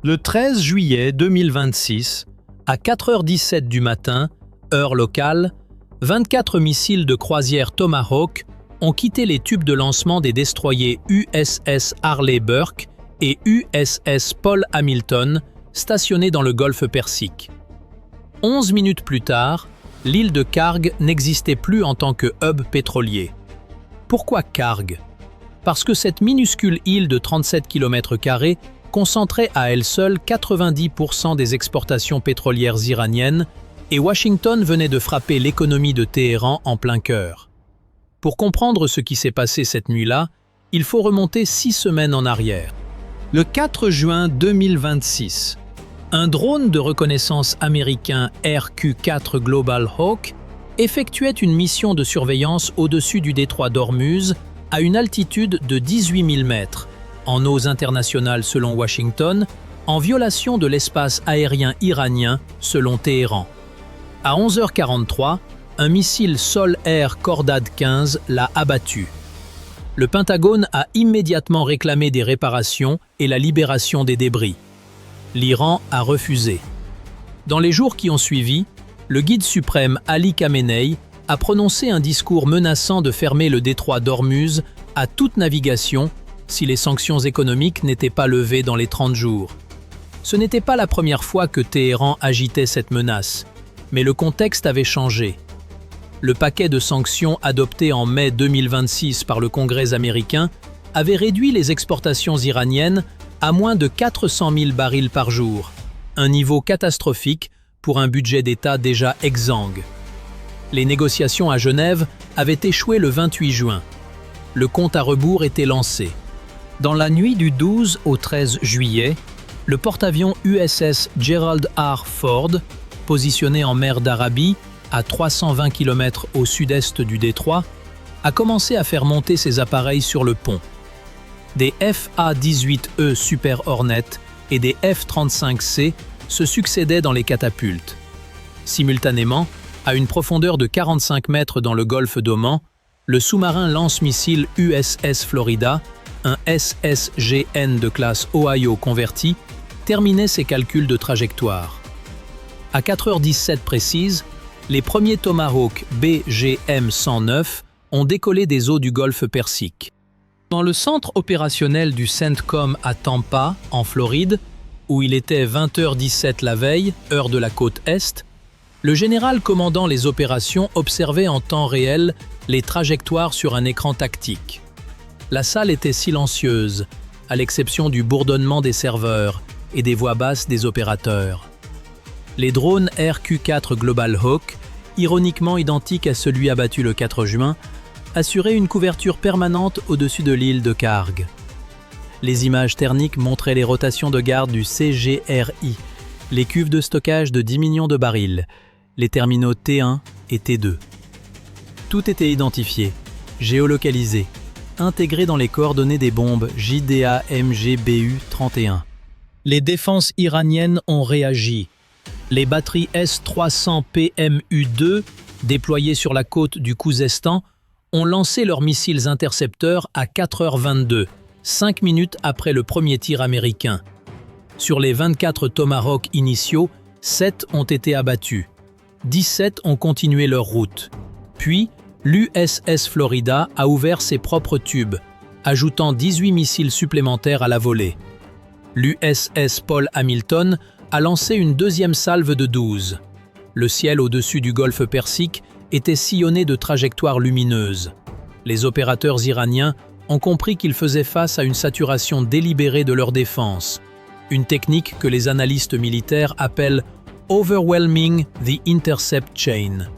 Le 13 juillet 2026, à 4h17 du matin, heure locale, 24 missiles de croisière Tomahawk ont quitté les tubes de lancement des destroyers USS Harley Burke et USS Paul Hamilton, stationnés dans le golfe Persique. 11 minutes plus tard, l'île de Kharg n'existait plus en tant que hub pétrolier. Pourquoi Kharg? Parce que cette minuscule île de 37 km² concentrait à elle seule 90% des exportations pétrolières iraniennes et Washington venait de frapper l'économie de Téhéran en plein cœur. Pour comprendre ce qui s'est passé cette nuit-là, il faut remonter 6 semaines en arrière. Le 4 juin 2026, un drone de reconnaissance américain RQ-4 Global Hawk effectuait une mission de surveillance au-dessus du détroit d'Ormuz à une altitude de 18 000 mètres, en eaux internationales selon Washington, en violation de l'espace aérien iranien selon Téhéran. À 11h43, un missile sol-air Khordad 15 l'a abattu. Le Pentagone a immédiatement réclamé des réparations et la libération des débris. L'Iran a refusé. Dans les jours qui ont suivi, le guide suprême Ali Khamenei a prononcé un discours menaçant de fermer le détroit d'Ormuz à toute navigation si les sanctions économiques n'étaient pas levées dans les 30 jours. Ce n'était pas la première fois que Téhéran agitait cette menace, mais le contexte avait changé. Le paquet de sanctions adopté en mai 2026 par le Congrès américain avait réduit les exportations iraniennes à moins de 400 000 barils par jour, un niveau catastrophique pour un budget d'État déjà exsangue. Les négociations à Genève avaient échoué le 28 juin. Le compte à rebours était lancé. Dans la nuit du 12 au 13 juillet, le porte-avions USS Gerald R. Ford, positionné en mer d'Arabie, à 320 km au sud-est du détroit, a commencé à faire monter ses appareils sur le pont. Des FA-18E Super Hornet et des F-35C se succédaient dans les catapultes. Simultanément, à une profondeur de 45 mètres dans le golfe d'Oman, le sous-marin lance-missile USS Florida, un SSGN de classe Ohio converti, terminait ses calculs de trajectoire. À 4h17 précise, les premiers Tomahawk BGM-109 ont décollé des eaux du golfe Persique. Dans le centre opérationnel du CENTCOM à Tampa, en Floride, où il était 20h17 la veille, heure de la côte Est, le général commandant les opérations observait en temps réel les trajectoires sur un écran tactique. La salle était silencieuse, à l'exception du bourdonnement des serveurs et des voix basses des opérateurs. Les drones RQ-4 Global Hawk, ironiquement identiques à celui abattu le 4 juin, assuraient une couverture permanente au-dessus de l'île de Kharg. Les images thermiques montraient les rotations de garde du CGRI, les cuves de stockage de 10 millions de barils, les terminaux T1 et T2. Tout était identifié, géolocalisé, intégré dans les coordonnées des bombes JDA-MGBU-31. Les défenses iraniennes ont réagi. Les batteries S-300 PMU-2, déployées sur la côte du Khouzestan, ont lancé leurs missiles intercepteurs à 4h22, 5 minutes après le premier tir américain. Sur les 24 Tomahawk initiaux, 7 ont été abattus. 17 ont continué leur route. Puis, l'USS Florida a ouvert ses propres tubes, ajoutant 18 missiles supplémentaires à la volée. L'USS Paul Hamilton a lancé une deuxième salve de 12. Le ciel au-dessus du golfe Persique était sillonné de trajectoires lumineuses. Les opérateurs iraniens ont compris qu'ils faisaient face à une saturation délibérée de leur défense, une technique que les analystes militaires appellent « overwhelming the intercept chain ».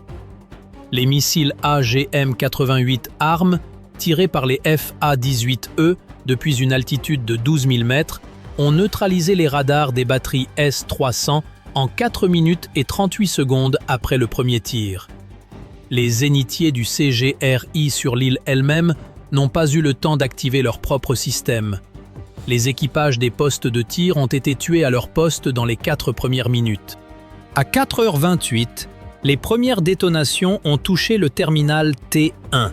Les missiles AGM-88 ARM, tirés par les FA-18E depuis une altitude de 12 000 mètres, ont neutralisé les radars des batteries S-300 en 4 minutes et 38 secondes après le premier tir. Les zénitiers du CGRI sur l'île elle-même n'ont pas eu le temps d'activer leur propre système. Les équipages des postes de tir ont été tués à leur poste dans les 4 premières minutes. À 4h28, les premières détonations ont touché le terminal T1.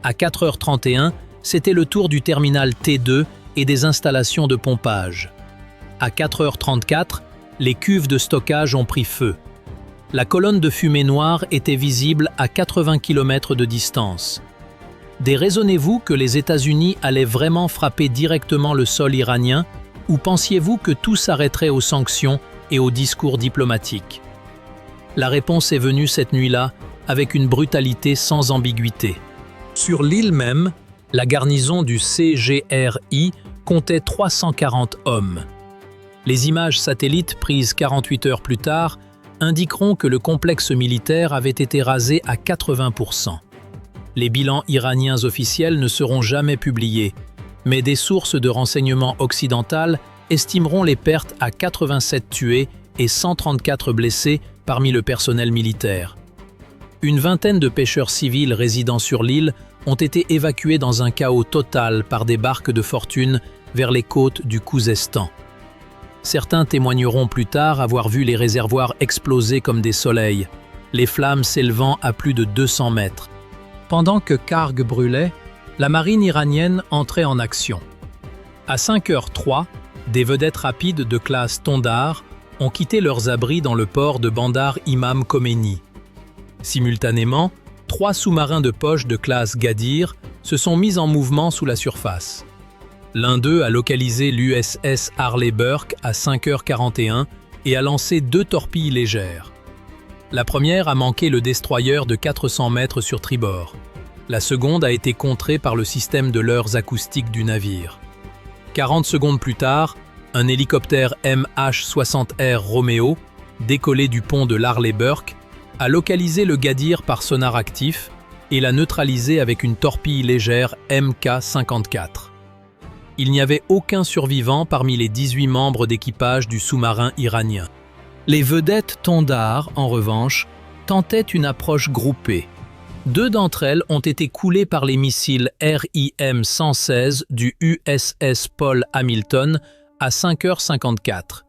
À 4h31, c'était le tour du terminal T2 et des installations de pompage. À 4h34, les cuves de stockage ont pris feu. La colonne de fumée noire était visible à 80 km de distance. Déraisonnez-vous que les États-Unis allaient vraiment frapper directement le sol iranien ou pensiez-vous que tout s'arrêterait aux sanctions et aux discours diplomatiques? La réponse est venue cette nuit-là avec une brutalité sans ambiguïté. Sur l'île même, la garnison du CGRI comptait 340 hommes. Les images satellites prises 48 heures plus tard indiqueront que le complexe militaire avait été rasé à 80%. Les bilans iraniens officiels ne seront jamais publiés, mais des sources de renseignement occidentales estimeront les pertes à 87 tués et 134 blessés parmi le personnel militaire. Une vingtaine de pêcheurs civils résidant sur l'île ont été évacués dans un chaos total par des barques de fortune vers les côtes du Khouzestan. Certains témoigneront plus tard avoir vu les réservoirs exploser comme des soleils, les flammes s'élevant à plus de 200 mètres. Pendant que Karg brûlait, la marine iranienne entrait en action. À 5h03, des vedettes rapides de classe Tondar ont quitté leurs abris dans le port de Bandar Imam Khomeini. Simultanément, 3 sous-marins de poche de classe Gadir se sont mis en mouvement sous la surface. L'un d'eux a localisé l'USS Harley Burke à 5h41 et a lancé 2 torpilles légères. La première a manqué le destroyer de 400 mètres sur tribord. La seconde a été contrée par le système de leurres acoustiques du navire. 40 secondes plus tard, un hélicoptère MH-60R Romeo, décollé du pont de l'Harley Burke, a localisé le Gadir par sonar actif et l'a neutralisé avec une torpille légère Mk-54. Il n'y avait aucun survivant parmi les 18 membres d'équipage du sous-marin iranien. Les vedettes Tondar, en revanche, tentaient une approche groupée. 2 d'entre elles ont été coulées par les missiles RIM-116 du USS Paul Hamilton à 5h54.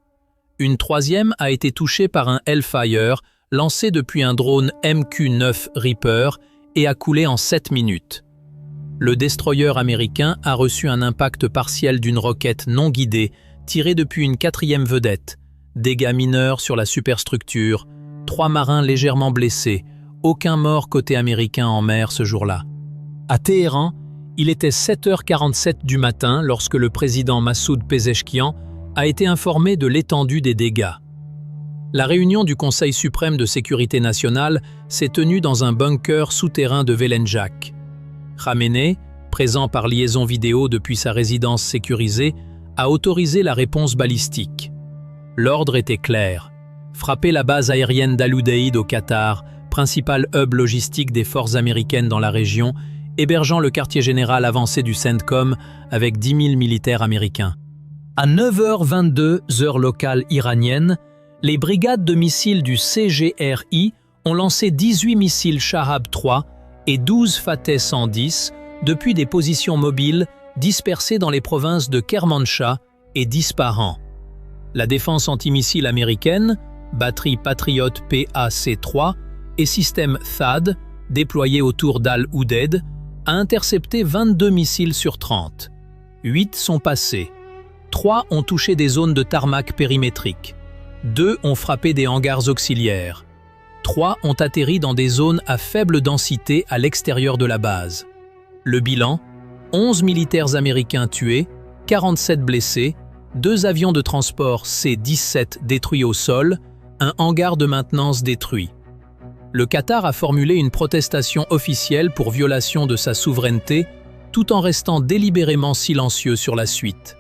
Une troisième a été touchée par un Hellfire lancé depuis un drone MQ-9 Reaper et a coulé en 7 minutes. Le destroyer américain a reçu un impact partiel d'une roquette non guidée tirée depuis une 4e vedette. Dégâts mineurs sur la superstructure, 3 marins légèrement blessés, aucun mort côté américain en mer ce jour-là. À Téhéran, il était 7h47 du matin lorsque le président Massoud Pezeshkian a été informé de l'étendue des dégâts. La réunion du Conseil suprême de sécurité nationale s'est tenue dans un bunker souterrain de Velenjak. Khamenei, présent par liaison vidéo depuis sa résidence sécurisée, a autorisé la réponse balistique. L'ordre était clair. Frapper la base aérienne d'Al-Udeid au Qatar, principal hub logistique des forces américaines dans la région, hébergeant le quartier général avancé du CENTCOM avec 10 000 militaires américains. À 9h22, heure locale iranienne, les brigades de missiles du CGRI ont lancé 18 missiles Shahab-3 et 12 Fateh 110 depuis des positions mobiles dispersées dans les provinces de Kermanshah et d'Ispahan. La défense antimissile américaine, batterie Patriot PAC-3 et système THAAD, déployé autour d'Al-Udeid, a intercepté 22 missiles sur 30. 8 sont passés. 3 ont touché des zones de tarmac périmétriques. 2 ont frappé des hangars auxiliaires. 3 ont atterri dans des zones à faible densité à l'extérieur de la base. Le bilan, 11 militaires américains tués, 47 blessés, 2 avions de transport C-17 détruits au sol, un hangar de maintenance détruit. Le Qatar a formulé une protestation officielle pour violation de sa souveraineté, tout en restant délibérément silencieux sur la suite.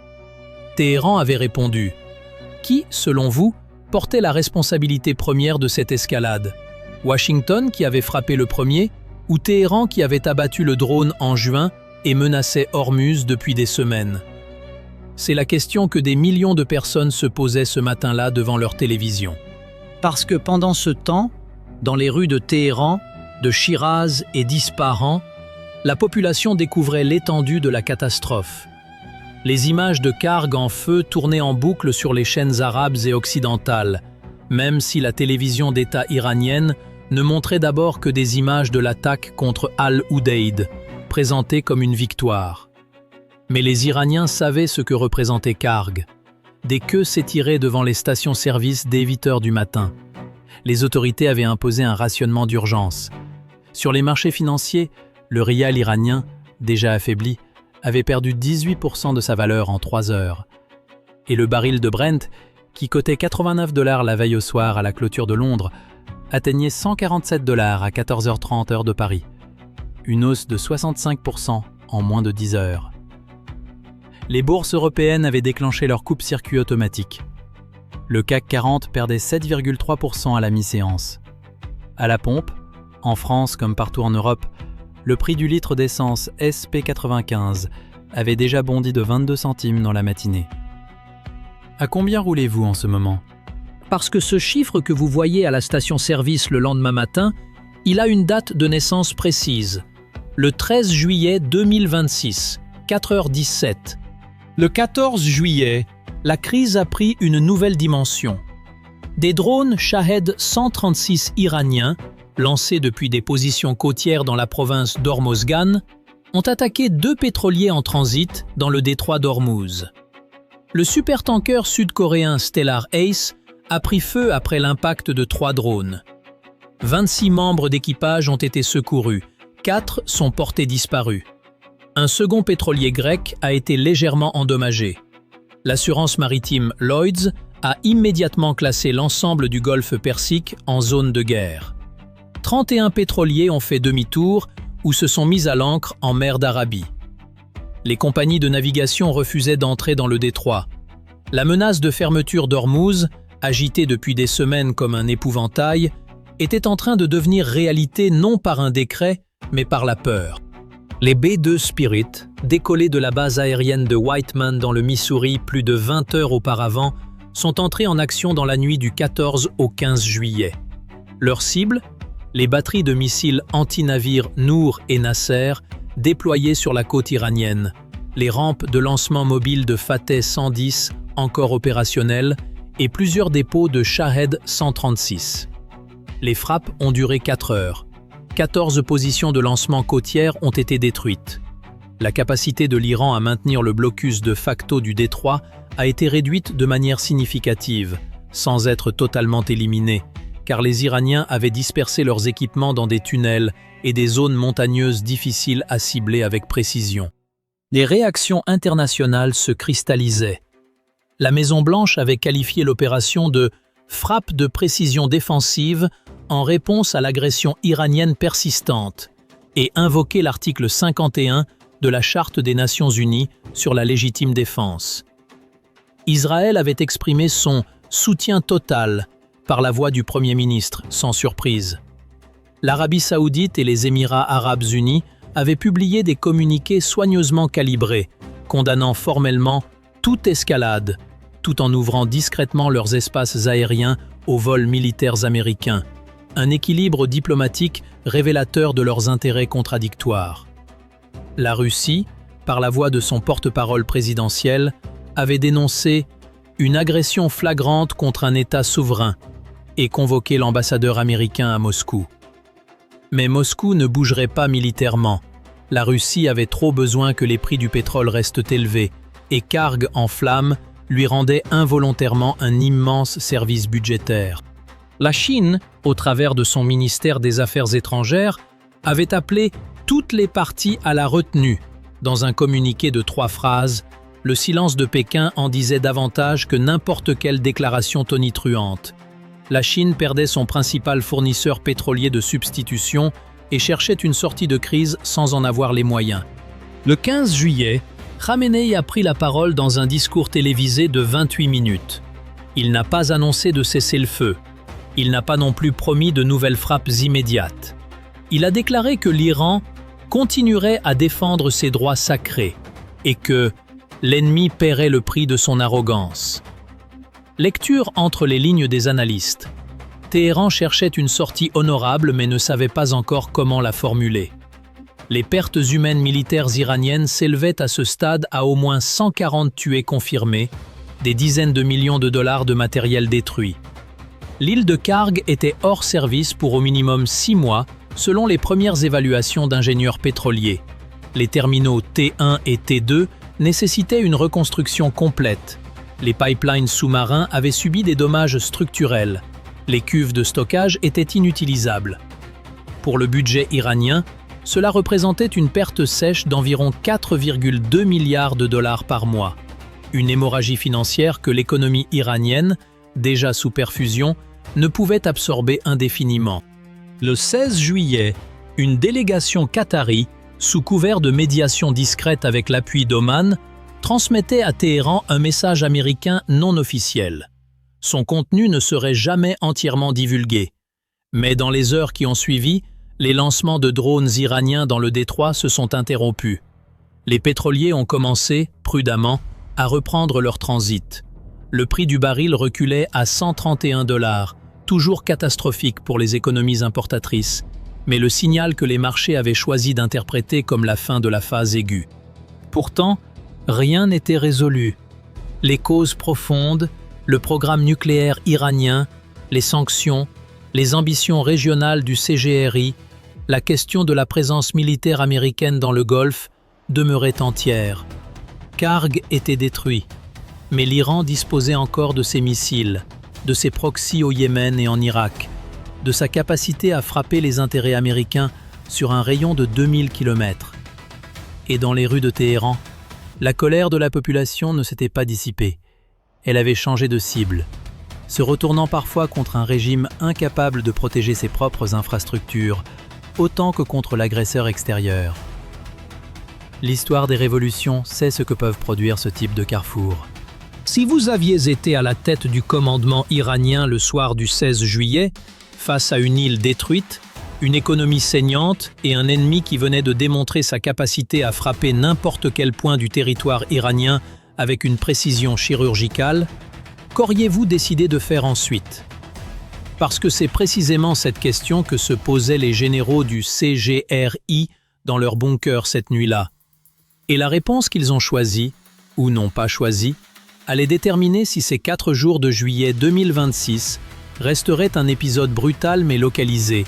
Téhéran avait répondu « Qui, selon vous, portait la responsabilité première de cette escalade? Washington qui avait frappé le premier ou Téhéran qui avait abattu le drone en juin et menaçait Hormuz depuis des semaines ?» C'est la question que des millions de personnes se posaient ce matin-là devant leur télévision. Parce que pendant ce temps, dans les rues de Téhéran, de Shiraz et d'Ispahan, la population découvrait l'étendue de la catastrophe. Les images de Karg en feu tournaient en boucle sur les chaînes arabes et occidentales, même si la télévision d'État iranienne ne montrait d'abord que des images de l'attaque contre Al-Udeid, présentée comme une victoire. Mais les Iraniens savaient ce que représentait Karg. des queues s'étiraient devant les stations-service dès 8 heures du matin. Les autorités avaient imposé un rationnement d'urgence. Sur les marchés financiers, le rial iranien, déjà affaibli, avait perdu 18% de sa valeur en 3 heures. Et le baril de Brent, qui cotait $89 la veille au soir à la clôture de Londres, atteignait $147 à 14h30 heure de Paris. Une hausse de 65% en moins de 10 heures. Les bourses européennes avaient déclenché leur coupe-circuit automatique. Le CAC 40 perdait 7,3% à la mi-séance. À la pompe, en France comme partout en Europe, le prix du litre d'essence SP95 avait déjà bondi de 22 centimes dans la matinée. À combien roulez-vous en ce moment ? Parce que ce chiffre que vous voyez à la station-service le lendemain matin, il a une date de naissance précise. Le 13 juillet 2026, 4h17. Le 14 juillet, la crise a pris une nouvelle dimension. Des drones Shahed 136 iraniens, lancés depuis des positions côtières dans la province d'Hormozgan, ont attaqué 2 pétroliers en transit dans le détroit d'Ormuz. Le supertanker sud-coréen Stellar Ace a pris feu après l'impact de 3 drones. 26 membres d'équipage ont été secourus, 4 sont portés disparus. Un second pétrolier grec a été légèrement endommagé. L'assurance maritime Lloyds a immédiatement classé l'ensemble du golfe Persique en zone de guerre. 31 pétroliers ont fait demi-tour ou se sont mis à l'ancre en mer d'Arabie. Les compagnies de navigation refusaient d'entrer dans le détroit. La menace de fermeture d'Ormuz, agitée depuis des semaines comme un épouvantail, était en train de devenir réalité non par un décret, mais par la peur. Les B-2 Spirit, décollés de la base aérienne de Whiteman dans le Missouri plus de 20 heures auparavant, sont entrés en action dans la nuit du 14 au 15 juillet. Leur cible, les batteries de missiles anti-navires Nour et Nasser, déployées sur la côte iranienne, les rampes de lancement mobile de Fateh 110, encore opérationnelles, et plusieurs dépôts de Shahed 136. Les frappes ont duré 4 heures. 14 positions de lancement côtières ont été détruites. La capacité de l'Iran à maintenir le blocus de facto du détroit a été réduite de manière significative, sans être totalement éliminée, car les Iraniens avaient dispersé leurs équipements dans des tunnels et des zones montagneuses difficiles à cibler avec précision. Les réactions internationales se cristallisaient. La Maison-Blanche avait qualifié l'opération de « frappe de précision défensive » en réponse à l'agression iranienne persistante et invoqué l'article 51 de la Charte des Nations Unies sur la légitime défense. Israël avait exprimé son soutien total par la voix du Premier ministre, sans surprise. L'Arabie saoudite et les Émirats arabes unis avaient publié des communiqués soigneusement calibrés, condamnant formellement toute escalade, tout en ouvrant discrètement leurs espaces aériens aux vols militaires américains, un équilibre diplomatique révélateur de leurs intérêts contradictoires. La Russie, par la voix de son porte-parole présidentiel, avait dénoncé une agression flagrante contre un État souverain et convoqué l'ambassadeur américain à Moscou. Mais Moscou ne bougerait pas militairement. La Russie avait trop besoin que les prix du pétrole restent élevés, et Karg en flammes lui rendait involontairement un immense service budgétaire. La Chine, au travers de son ministère des Affaires étrangères, avait appelé toutes les parties à la retenue. Dans un communiqué de 3 phrases, le silence de Pékin en disait davantage que n'importe quelle déclaration tonitruante. La Chine perdait son principal fournisseur pétrolier de substitution et cherchait une sortie de crise sans en avoir les moyens. Le 15 juillet, Khamenei a pris la parole dans un discours télévisé de 28 minutes. Il n'a pas annoncé de cessez-le-feu. Il n'a pas non plus promis de nouvelles frappes immédiates. Il a déclaré que l'Iran continuerait à défendre ses droits sacrés et que l'ennemi paierait le prix de son arrogance. Lecture entre les lignes des analystes. Téhéran cherchait une sortie honorable mais ne savait pas encore comment la formuler. Les pertes humaines militaires iraniennes s'élevaient à ce stade à au moins 140 tués confirmés, des dizaines de millions de dollars de matériel détruit. L'île de Karg était hors service pour au minimum 6 mois, selon les premières évaluations d'ingénieurs pétroliers. Les terminaux T1 et T2 nécessitaient une reconstruction complète. Les pipelines sous-marins avaient subi des dommages structurels. Les cuves de stockage étaient inutilisables. Pour le budget iranien, cela représentait une perte sèche d'environ 4,2 milliards de dollars par mois. Une hémorragie financière que l'économie iranienne, déjà sous perfusion, ne pouvait absorber indéfiniment. Le 16 juillet, une délégation qatari, sous couvert de médiation discrète avec l'appui d'Oman, transmettait à Téhéran un message américain non officiel. Son contenu ne serait jamais entièrement divulgué. Mais dans les heures qui ont suivi, les lancements de drones iraniens dans le détroit se sont interrompus. Les pétroliers ont commencé, prudemment, à reprendre leur transit. Le prix du baril reculait à 131 $, toujours catastrophique pour les économies importatrices, mais le signal que les marchés avaient choisi d'interpréter comme la fin de la phase aiguë. Pourtant, rien n'était résolu. Les causes profondes, le programme nucléaire iranien, les sanctions, les ambitions régionales du CGRI, la question de la présence militaire américaine dans le Golfe demeuraient entières. Karg était détruit, mais l'Iran disposait encore de ses missiles, de ses proxys au Yémen et en Irak, de sa capacité à frapper les intérêts américains sur un rayon de 2000 km. Et dans les rues de Téhéran, la colère de la population ne s'était pas dissipée. Elle avait changé de cible, se retournant parfois contre un régime incapable de protéger ses propres infrastructures, autant que contre l'agresseur extérieur. L'histoire des révolutions sait ce que peuvent produire ce type de carrefour. Si vous aviez été à la tête du commandement iranien le soir du 16 juillet, face à une île détruite, une économie saignante et un ennemi qui venait de démontrer sa capacité à frapper n'importe quel point du territoire iranien avec une précision chirurgicale, qu'auriez-vous décidé de faire ensuite? Parce que c'est précisément cette question que se posaient les généraux du CGRI dans leur bunker cette nuit-là. Et la réponse qu'ils ont choisie, ou n'ont pas choisie, allait déterminer si ces 4 jours de juillet 2026 resteraient un épisode brutal mais localisé,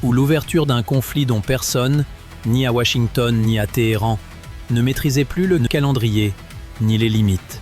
ou l'ouverture d'un conflit dont personne, ni à Washington ni à Téhéran, ne maîtrisait plus le calendrier ni les limites.